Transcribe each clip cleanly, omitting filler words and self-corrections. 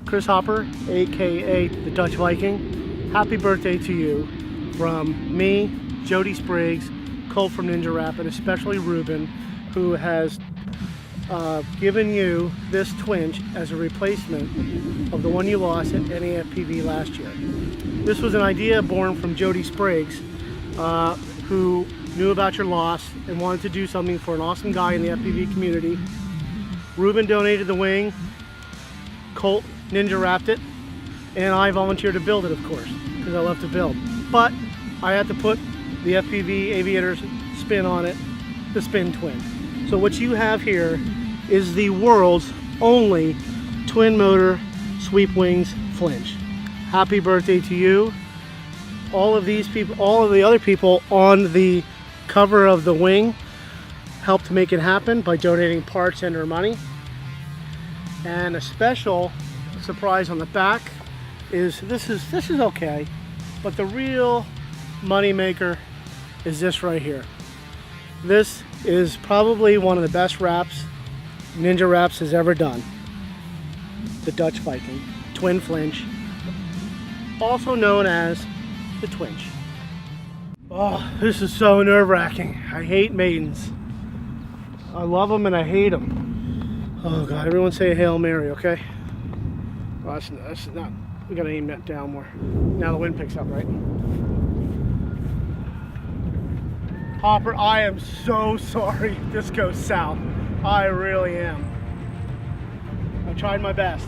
Chris Hopper, aka the Dutch Viking. Happy birthday to you from me, Jody Spriggs, Cole from Ninja Rap, and especially Ruben, who has given you this Twinch as a replacement of the one you lost at NAFPV last year. This was an idea born from Jody Spriggs, who knew about your loss and wanted to do something for an awesome guy in the FPV community. Ruben donated the wing, Colt Ninja wrapped it, and I volunteered to build it, of course, because I love to build. But I had to put the FPV Aviator's spin on it, the Spin Twin. So what you have here is the world's only twin motor SweepWings Flinch. Happy birthday to you. All of these people, all of the other people on the cover of the wing helped to make it happen by donating parts and or money. And a special surprise on the back is this is okay, but the real money maker is this right here. This is probably one of the best wraps Ninja Wraps has ever done. The Dutch Viking Twin Flinch, also known as the Twinch. Oh, this is so nerve-wracking. I hate Maidens. I love them and I hate them. Oh God, everyone say a Hail Mary, okay? Well, that's not, we gotta aim that down more. Now the wind picks up, right? Hopper, I am so sorry this goes south. I really am. I tried my best.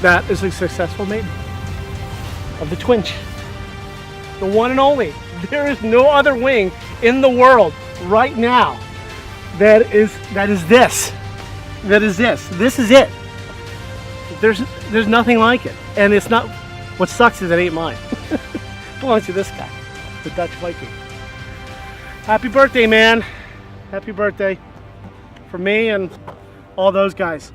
That is a successful maiden of the Twinch. The one and only. There is no other wing in the world right now that is this. That is this. This is it. There's nothing like it. And it's not, what sucks is it ain't mine. It belongs to this guy, the Dutch Viking. Happy birthday, man. Happy birthday from me and all those guys.